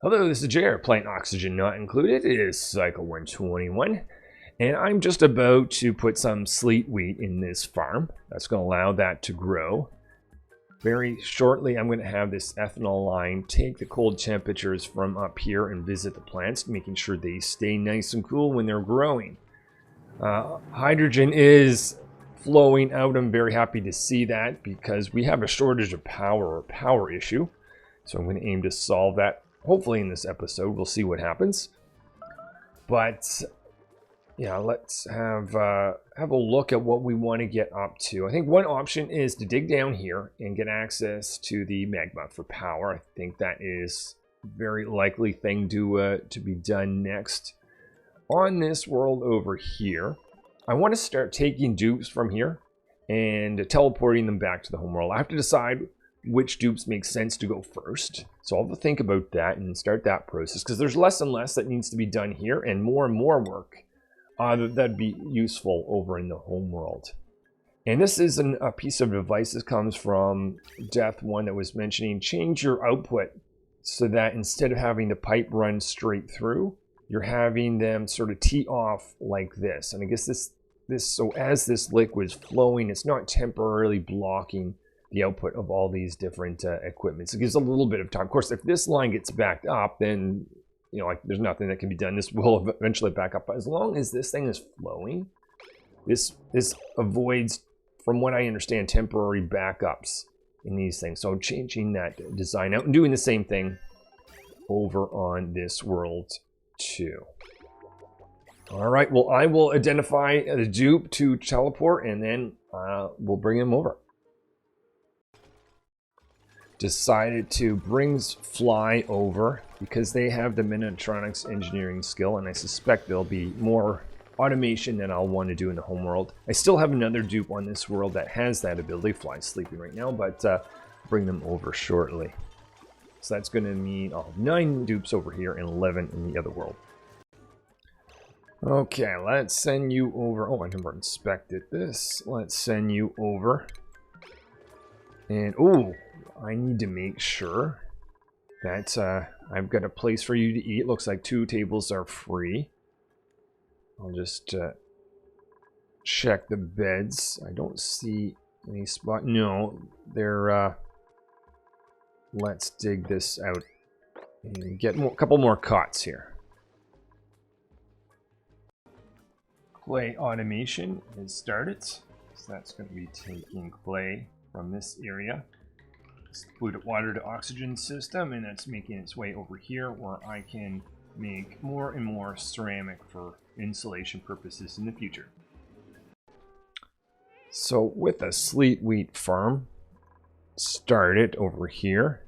Hello, this is JR, plant oxygen not included. It is cycle 121, and I'm just about to put some sleet wheat in this farm. That's going to allow that to grow. Very shortly, I'm going to have this ethanol line take the cold temperatures from up here and visit the plants, making sure they stay nice and cool when they're growing. Hydrogen is flowing out. I'm very happy to see that because we have a shortage of power issue. So I'm going to aim to solve that. Hopefully in this episode, we'll see what happens. But yeah, let's have a look at what we want to get up to. I think one option is to dig down here and get access to the magma for power. I think that is a very likely thing to be done next. On this world over here, I want to start taking dupes from here and teleporting them back to the homeworld. I have to decide which dupes make sense to go first. So I'll have to think about that and start that process, because there's less and less that needs to be done here and more work that'd be useful over in the homeworld. And this is a piece of advice that comes from Death One that was mentioning, change your output so that instead of having the pipe run straight through, you're having them sort of tee off like this. And I guess this so as this liquid is flowing, it's not temporarily blocking the output of all these different equipment. So it gives a little bit of time. Of course, if this line gets backed up, then like there's nothing that can be done. This will eventually back up. But as long as this thing is flowing, this avoids, from what I understand, temporary backups in these things. So changing that design out and doing the same thing over on this world too. All right, well, I will identify the dupe to teleport, and then we'll bring him over. Decided to bring Fly over because they have the Miniatronics engineering skill, and I suspect there'll be more automation than I'll want to do in the homeworld. I still have another dupe on this world that has that ability. Fly's sleeping right now, but bring them over shortly. So that's going to mean I'll have 9 dupes over here and 11 in the other world. Okay, let's send you over. Oh, I never inspected this. Let's send you over. And, oh, I need to make sure that I've got a place for you to eat. Looks like 2 tables are free. I'll just check the beds. I don't see any spot. No, they're... let's dig this out and get a couple more cots here. Clay automation has started. So that's going to be taking clay from this area. Polluted water to oxygen system, and that's making its way over here where I can make more and more ceramic for insulation purposes in the future. So with a sleet wheat farm started over here,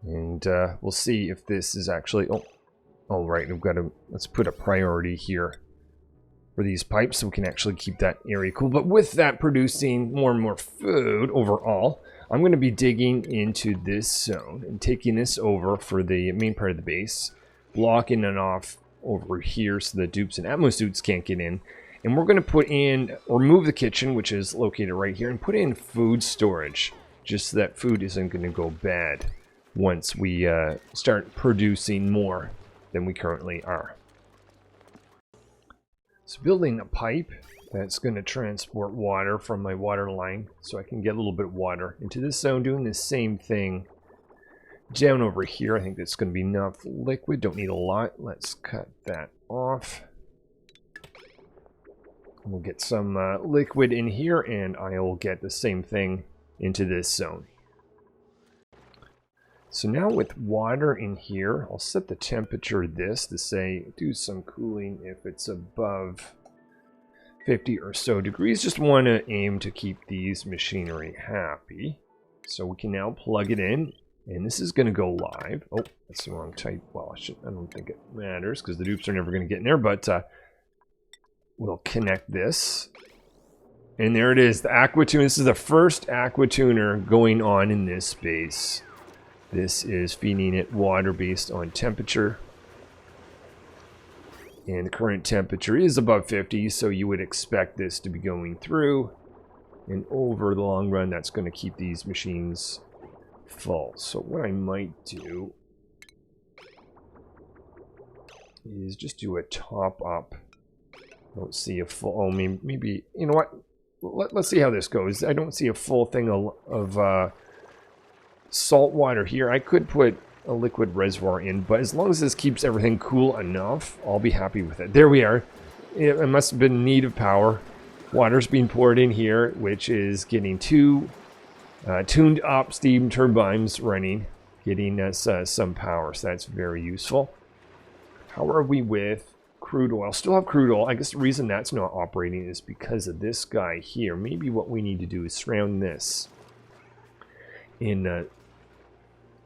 and we'll see if this is actually oh right, we've got to, let's put a priority here for these pipes so we can actually keep that area cool. But with that producing more and more food overall, I'm going to be digging into this zone and taking this over for the main part of the base, blocking it off over here so the dupes and Atmos suits can't get in. And we're going to put in, or move the kitchen, which is located right here, and put in food storage, just so that food isn't going to go bad once we start producing more than we currently are. So building a pipe that's going to transport water from my water line so I can get a little bit of water into this zone, doing the same thing down over here. I think that's going to be enough liquid. Don't need a lot. Let's cut that off. We'll get some liquid in here, and I'll get the same thing into this zone. So now with water in here, I'll set the temperature this to say do some cooling if it's above 50 or so degrees. Just want to aim to keep these machinery happy. So we can now plug it in, and this is going to go live. Oh, that's the wrong type. Well, I don't think it matters because the dupes are never going to get in there, but we'll connect this. And there it is, the aqua tuner. This is the first aqua tuner going on in this space. This is feeding it water based on temperature. And the current temperature is above 50, so you would expect this to be going through. And over the long run, that's going to keep these machines full. So what I might do is just do a top up. I don't see a full, oh, maybe, you know what? Let's see how this goes. I don't see a full thing of salt water here. I could put a liquid reservoir in, but as long as this keeps everything cool enough, I'll be happy with it. There we are. It must have been in need of power. Water's being poured in here, which is getting two tuned up steam turbines running, getting us some power, so that's very useful. How are we with crude oil? Still have crude oil. I guess the reason that's not operating is because of this guy here. Maybe what we need to do is surround this in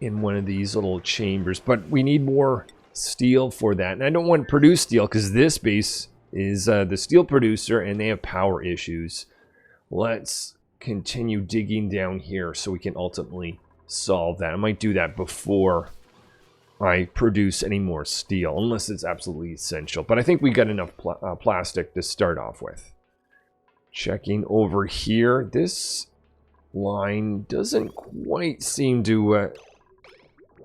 one of these little chambers, but we need more steel for that, and I don't want to produce steel because this base is the steel producer and they have power issues. Let's continue digging down here so we can ultimately solve that. I might do that before I produce any more steel, unless it's absolutely essential, but I think we got enough plastic to start off with. Checking over here, this line doesn't quite seem to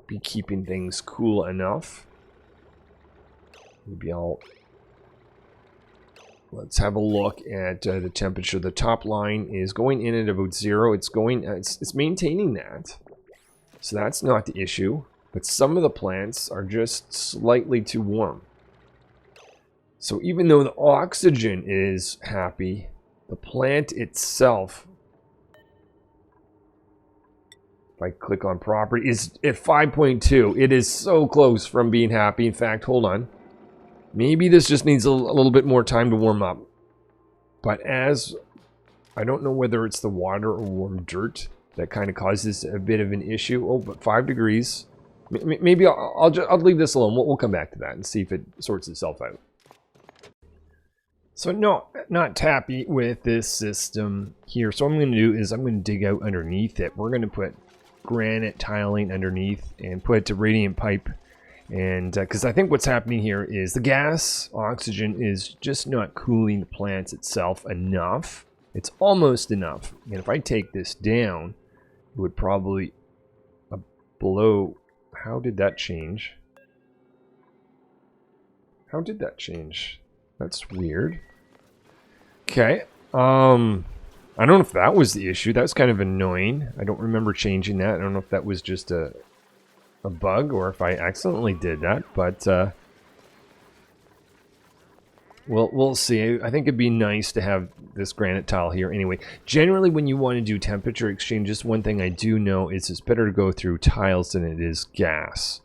be keeping things cool enough. Maybe let's have a look at the temperature. The top line is going in at about 0. It's going, it's maintaining that, so that's not the issue. But some of the plants are just slightly too warm. So even though the oxygen is happy, the plant itself, if I click on property, is at 5.2. It is so close from being happy. In fact, hold on. Maybe this just needs a little bit more time to warm up. But as, I don't know whether it's the water or warm dirt that kind of causes a bit of an issue. Oh, but 5 degrees. Maybe I'll leave this alone. We'll come back to that and see if it sorts itself out. So no, not happy with this system here. So what I'm going to do is I'm going to dig out underneath it. We're going to put granite tiling underneath and put a radiant pipe. And because I think what's happening here is the gas oxygen is just not cooling the plants itself enough. It's almost enough. And if I take this down, it would probably below. How did that change? How did that change? That's weird. Okay. I don't know if that was the issue. That's kind of annoying. I don't remember changing that. I don't know if that was just a bug or if I accidentally did that, but we'll see. I think it'd be nice to have this granite tile here anyway. Generally, when you want to do temperature exchanges, one thing I do know is it's better to go through tiles than it is gas.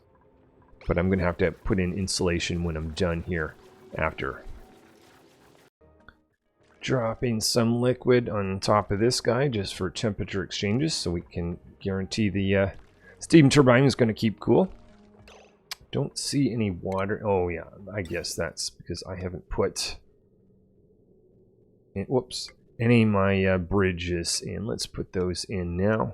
But I'm going to have to put in insulation when I'm done here after. Dropping some liquid on top of this guy just for temperature exchanges so we can guarantee the steam turbine is going to keep cool. Don't see any water. Oh yeah, I guess that's because I haven't put in, whoops, any of my bridges in. Let's put those in now.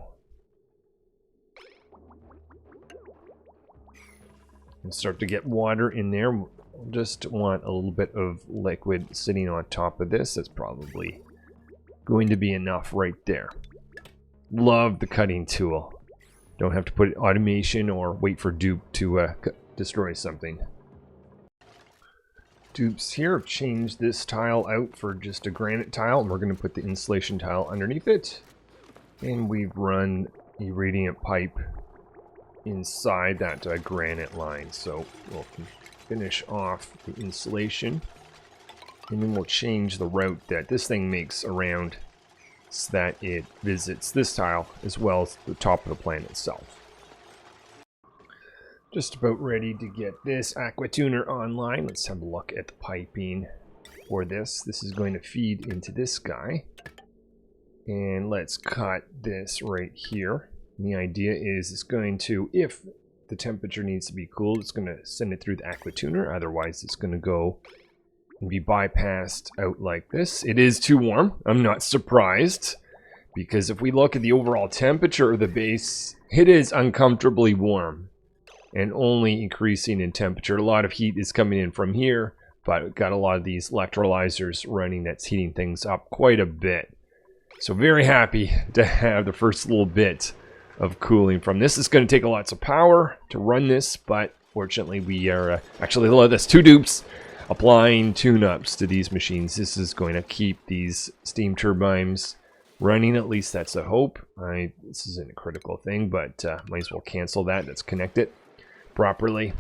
And start to get water in there. We'll just want a little bit of liquid sitting on top of this. That's probably going to be enough right there. Love the cutting tool. Don't have to put automation or wait for dupe to destroy something. Dupes here have changed this tile out for just a granite tile, and we're going to put the insulation tile underneath it. And we've run a radiant pipe inside that granite line. So we'll finish off the insulation, and then we'll change the route that this thing makes around so that it visits this tile as well as the top of the plant itself. Just about ready to get this aquatuner online. Let's have a look at the piping for this. This is going to feed into this guy. And let's cut this right here. And the idea is it's going to, if the temperature needs to be cooled, it's going to send it through the aquatuner. Otherwise, it's going to go and be bypassed out like this. It is too warm. I'm not surprised, because if we look at the overall temperature of the base, it is uncomfortably warm and only increasing in temperature. A lot of heat is coming in from here, but we've got a lot of these electrolyzers running that's heating things up quite a bit. So very happy to have the first little bit of cooling from this. It's going to take lots of power to run this, but Fortunately, we are actually, look at this, 2 dupes applying tune-ups to these machines. This is going to keep these steam turbines running, at least that's a hope. This isn't a critical thing, but might as well cancel that. Let's connect it properly.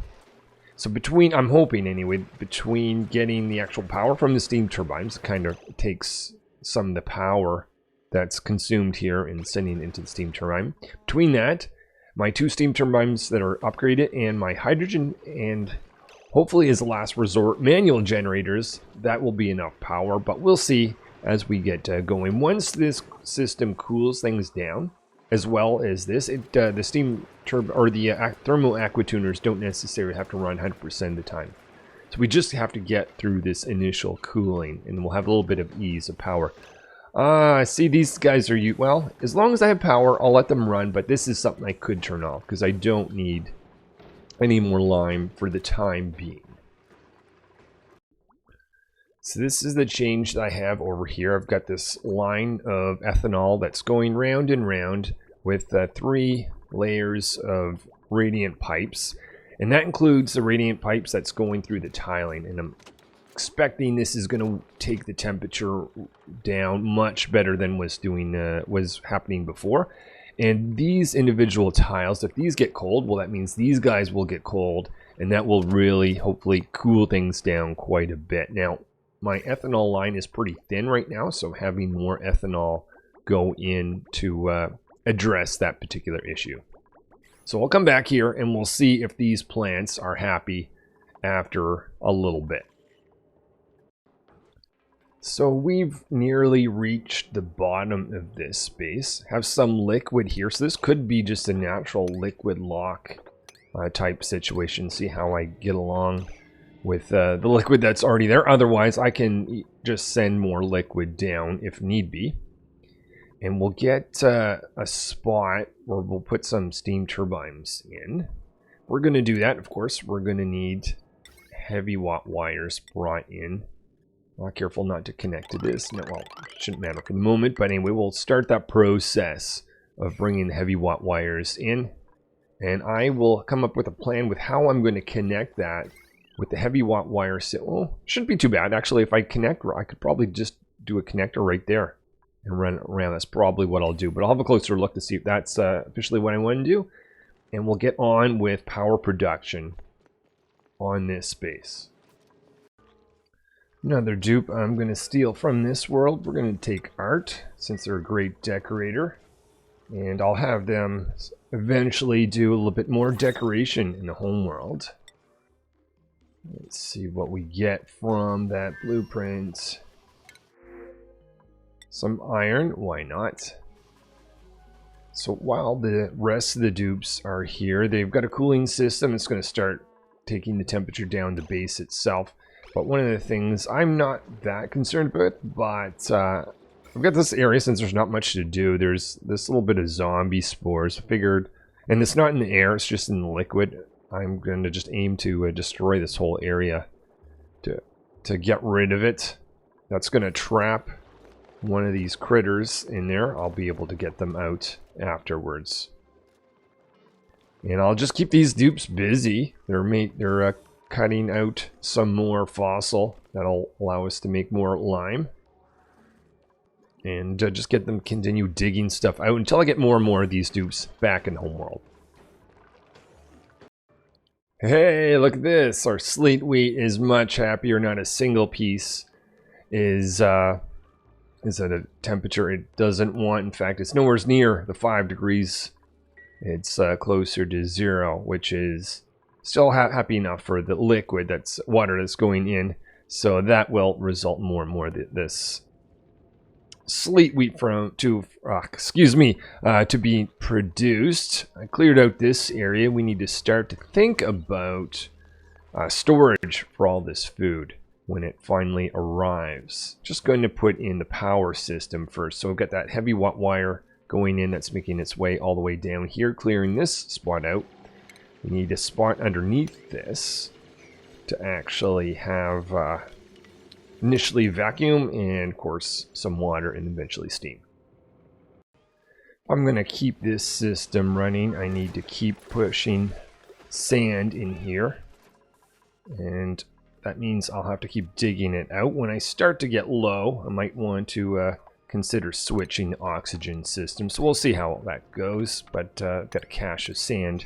So I'm hoping anyway, between getting the actual power from the steam turbines, kind of takes some of the power that's consumed here and sending it into the steam turbine. Between that, my 2 steam turbines that are upgraded, and my hydrogen and hopefully as a last resort manual generators, that will be enough power, but we'll see as we get going. Once this system cools things down, as well as this, the steam or the thermal aquatuners don't necessarily have to run 100% of the time. So we just have to get through this initial cooling, and we'll have a little bit of ease of power. I see these guys are well, as long as I have power, I'll let them run, but this is something I could turn off because I don't need any more lime for the time being. So this is the change that I have over here. I've got this line of ethanol that's going round and round with 3 layers of radiant pipes. And that includes the radiant pipes that's going through the tiling. And I'm expecting this is going to take the temperature down much better than was happening before. And these individual tiles, if these get cold, well, that means these guys will get cold. And that will really, hopefully, cool things down quite a bit. Now, my ethanol line is pretty thin right now, so having more ethanol go in to address that particular issue. So I'll come back here and we'll see if these plants are happy after a little bit. So we've nearly reached the bottom of this space. Have some liquid here, so this could be just a natural liquid lock type situation. See how I get along with the liquid that's already there. Otherwise, I can just send more liquid down if need be. And we'll get a spot where we'll put some steam turbines in. We're going to do that, of course. We're going to need heavy watt wires brought in. Careful not to connect to this. No, well, shouldn't matter for the moment. But anyway, we'll start that process of bringing the heavy watt wires in. And I will come up with a plan with how I'm going to connect that with the heavy watt wire. Well, shouldn't be too bad. Actually, if I connect, I could probably just do a connector right there and run it around. That's probably what I'll do. But I'll have a closer look to see if that's officially what I want to do. And we'll get on with power production on this space. Another dupe I'm going to steal from this world. We're going to take Art, since they're a great decorator. And I'll have them eventually do a little bit more decoration in the home world. Let's see what we get from that blueprint. Some iron, why not? So while the rest of the dupes are here, they've got a cooling system. It's going to start taking the temperature down the base itself. But one of the things I'm not that concerned with, but I've got this area, since there's not much to do, there's this little bit of zombie spores. I figured, and it's not in the air, it's just in the liquid. I'm going to just aim to destroy this whole area to get rid of it. That's going to trap one of these critters in there. I'll be able to get them out afterwards. And I'll just keep these dupes busy. They're cutting out some more fossil that'll allow us to make more lime. And just get them continue digging stuff out until I get more and more of these dupes back in homeworld. Hey, look at this. Our sleet wheat is much happier. Not a single piece is at a temperature it doesn't want. In fact, it's nowhere near the 5 degrees. It's closer to 0, which is still happy enough for the liquid, that's water that's going in. So that will result more and more this sleet wheat to be produced. I cleared out this area. We need to start to think about storage for all this food when it finally arrives. Just going to put in the power system first. So we've got that heavy watt wire going in that's making its way all the way down here, clearing this spot out. We need a spot underneath this to actually have initially vacuum and, of course, some water and eventually steam. I'm going to keep this system running. I need to keep pushing sand in here. And that means I'll have to keep digging it out. When I start to get low, I might want to consider switching the oxygen system. So we'll see how that goes. But I've got a cache of sand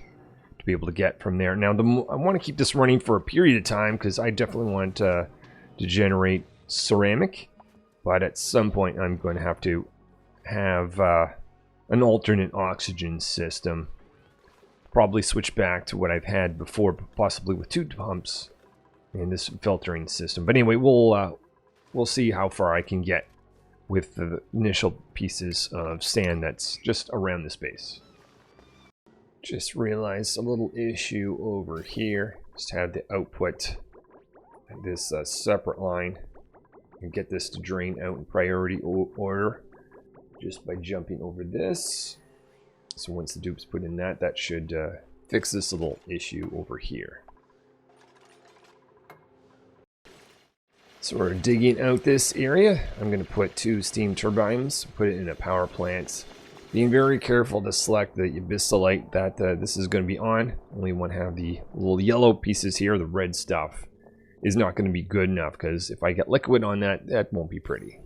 to be able to get from there. Now, I want to keep this running for a period of time because I definitely want to generate ceramic. But at some point, I'm going to have an alternate oxygen system. Probably switch back to what I've had before, possibly with 2 pumps and this filtering system. But anyway, we'll see how far I can get with the initial pieces of sand that's just around this base. Just realized a little issue over here. Just had the output this separate line and get this to drain out in priority order just by jumping over this. So once the dupe's put in that should fix this little issue over here. So we're digging out this area. I'm going to put 2 steam turbines, put it in a power plant. Being very careful to select the abyssalite that this is going to be on. Only want to have the little yellow pieces here, the red stuff is not going to be good enough because if I get liquid on that, that won't be pretty.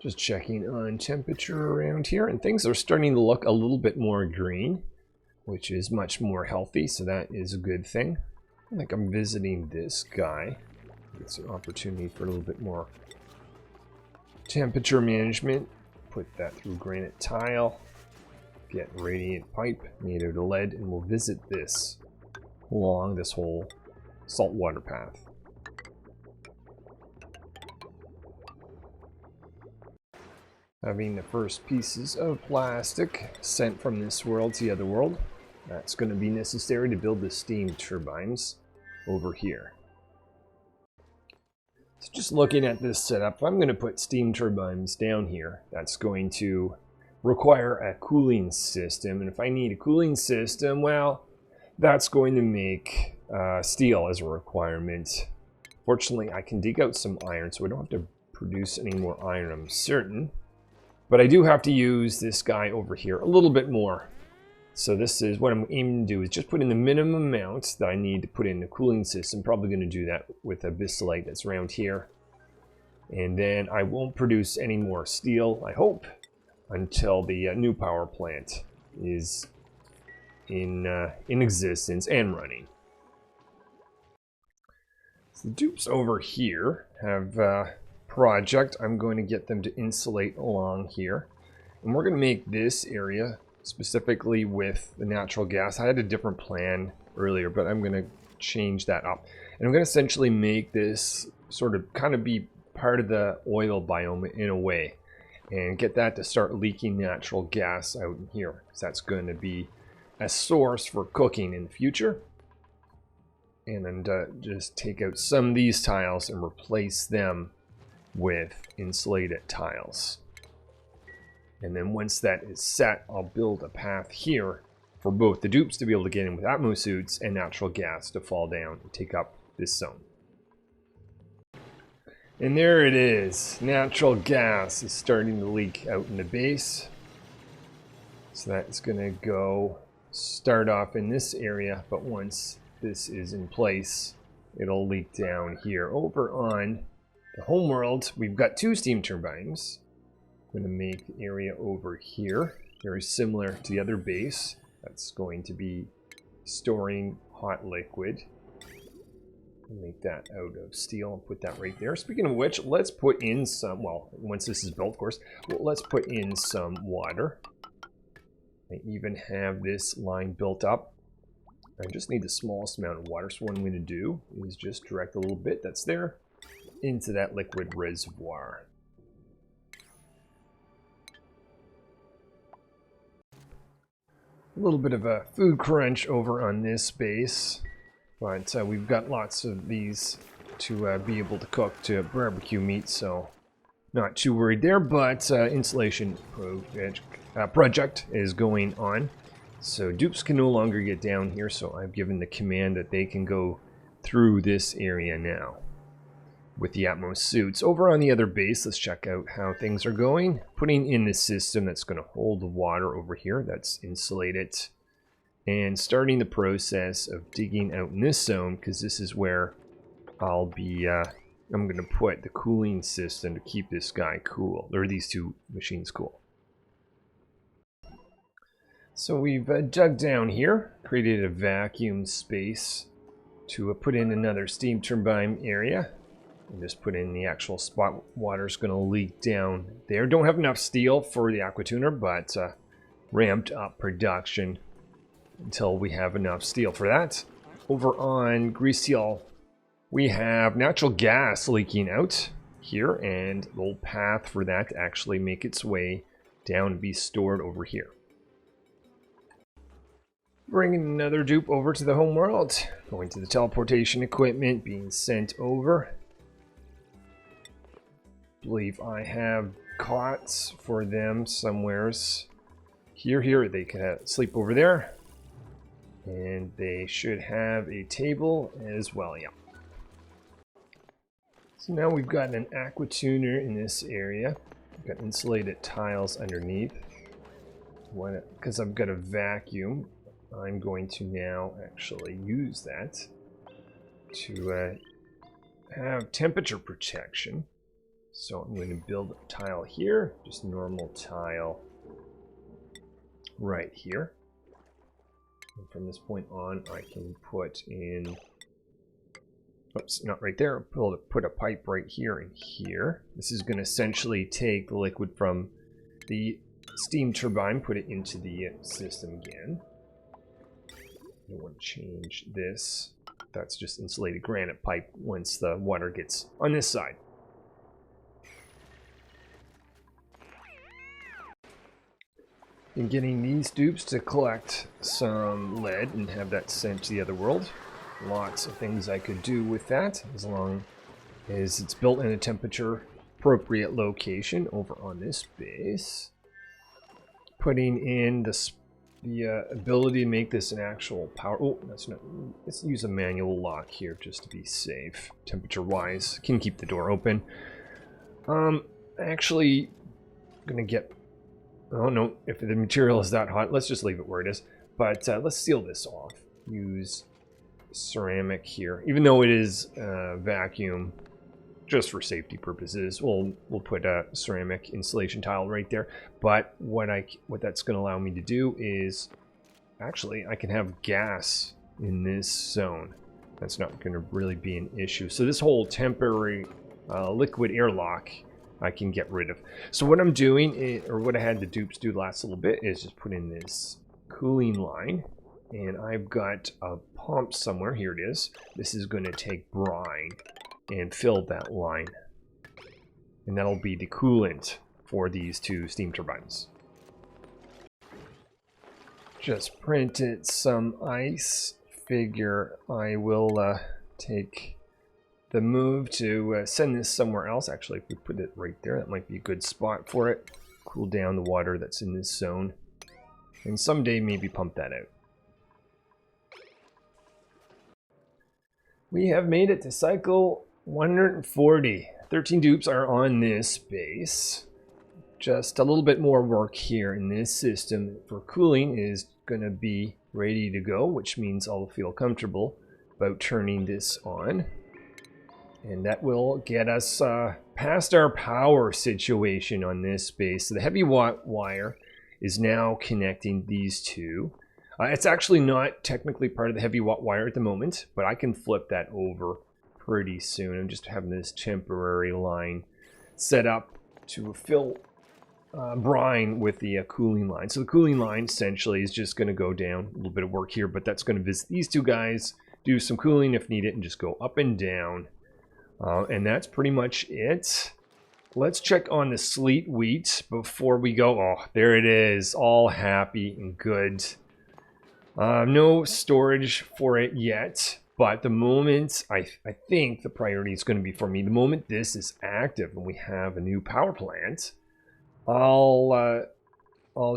Just checking on temperature around here, and things are starting to look a little bit more green, which is much more healthy, so that is a good thing. I think I'm visiting this guy. It's an opportunity for a little bit more temperature management. Put that through granite tile. Get radiant pipe made out of lead, and we'll visit this along this whole saltwater path. Having the first pieces of plastic sent from this world to the other world. That's going to be necessary to build the steam turbines over here. So just looking at this setup, if I'm going to put steam turbines down here, that's going to require a cooling system. And if I need a cooling system, well, that's going to make steel as a requirement. Fortunately, I can dig out some iron, so I don't have to produce any more iron, I'm certain. But I do have to use this guy over here a little bit more. So this is what I'm aiming to do, is just put in the minimum amount that I need to put in the cooling system. Probably going to do that with a abyssalite that's around here. And then I won't produce any more steel, I hope, until the new power plant is in existence and running. So the dupes over here have project. I'm going to get them to insulate along here, and we're going to make this area specifically with the natural gas. I had a different plan earlier, but I'm going to change that up, and I'm going to essentially make this sort of kind of be part of the oil biome in a way, and get that to start leaking natural gas out in here, because that's going to be a source for cooking in the future. And then just take out some of these tiles and replace them with insulated tiles. And then once that is set, I'll build a path here for both the dupes to be able to get in with Atmo suits and natural gas to fall down and take up this zone. And there it is. Natural gas is starting to leak out in the base. So that's going to start off in this area, but once this is in place, it'll leak down here. Over on the homeworld, we've got 2 steam turbines. I'm going to make the area over here very similar to the other base. That's going to be storing hot liquid. Make that out of steel and put that right there. Speaking of which, let's put in some, well, once this is built, of course, let's put in some water. I even have this line built up. I just need the smallest amount of water, so what I'm going to do is just direct a little bit that's there into that liquid reservoir. A little bit of a food crunch over on this base, but we've got lots of these to be able to cook to barbecue meat, so not too worried there. But installation project is going on. So dupes can no longer get down here, so I've given the command that they can go through this area now with the Atmos suits. Over on the other base, let's check out how things are going. Putting in this system that's going to hold the water over here that's insulated. and starting the process of digging out in this zone, because this is where I'll be, I'm going to put the cooling system to keep this guy cool, or these two machines cool. So we've dug down here, created a vacuum space to put in another steam turbine area. And just put in the actual spot water's going to leak down there. Don't have enough steel for the aqua tuner, but ramped up production until we have enough steel for that. Over on Grease Seal, we have natural gas leaking out here, and the little path for that to actually make its way down and be stored over here. Bringing another dupe over to the home world. Going to the teleportation equipment, being sent over. I believe I have cots for them somewheres. Here, they can sleep over there. And they should have a table as well, yeah. So now we've got an aqua tuner in this area. We've got insulated tiles underneath. Because I've got a vacuum, I'm going to now actually use that to have temperature protection. So I'm going to build a tile here, just normal tile right here. And from this point on, I can put in, oops, not right there, put a pipe right here and here. This is going to essentially take the liquid from the steam turbine, put it into the system again. I want to change this. That's just insulated granite pipe once the water gets on this side. And getting these dupes to collect some lead and have that sent to the other world. Lots of things I could do with that, as long as it's built in a temperature appropriate location over on this base. Putting in the ability to make this an actual power. Oh, that's not. Let's use a manual lock here just to be safe. Temperature wise, can keep the door open. Actually, gonna get. Oh no, if the material is that hot, let's just leave it where it is. But let's seal this off. Use ceramic here, even though it is vacuum. Just for safety purposes, we'll put a ceramic insulation tile right there. But what that's going to allow me to do is, actually, I can have gas in this zone. That's not going to really be an issue. So this whole temporary liquid airlock, I can get rid of. So what I'm doing, or what I had the dupes do the last little bit, is just put in this cooling line. And I've got a pump somewhere. Here it is. This is going to take brine and fill that line, and that'll be the coolant for these two steam turbines. Just printed some ice. Figure I will take the move to send this somewhere else. Actually, if we put it right there, that might be a good spot for it. Cool down the water that's in this zone, and someday maybe pump that out. We have made it to cycle 140. 13 dupes are on this base. Just a little bit more work here in this system for cooling is going to be ready to go, which means I'll feel comfortable about turning this on. And that will get us past our power situation on this base. So the heavy watt wire is now connecting these two. It's actually not technically part of the heavy watt wire at the moment, but I can flip that over pretty soon. I'm just having this temporary line set up to fill brine with the cooling line. So the cooling line essentially is just going to go down. A little bit of work here, but that's going to visit these two guys, do some cooling if needed, and just go up and down. And that's pretty much it. Let's check on the sleet wheat before we go. Oh, there it is, all happy and good. No storage for it yet. But the moment, I think the priority is going to be for me, the moment this is active and we have a new power plant, I'll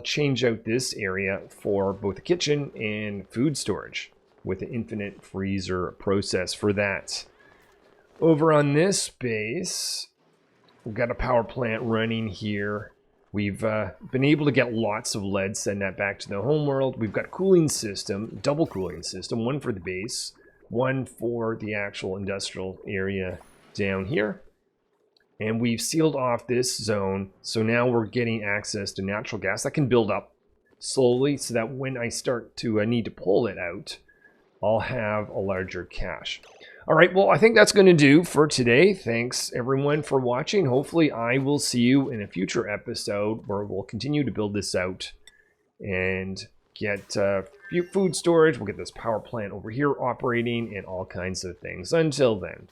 change out this area for both the kitchen and food storage with an infinite freezer process for that. Over on this base, we've got a power plant running here. We've been able to get lots of lead, send that back to the homeworld. We've got cooling system, double cooling system, one for the base, one for the actual industrial area down here. And we've sealed off this zone, so now we're getting access to natural gas that can build up slowly so that when I start to need to pull it out, I'll have a larger cache. All right, well, I think that's going to do for today. Thanks, everyone, for watching. Hopefully, I will see you in a future episode where we'll continue to build this out and get food storage. We'll get this power plant over here operating and all kinds of things. Until then.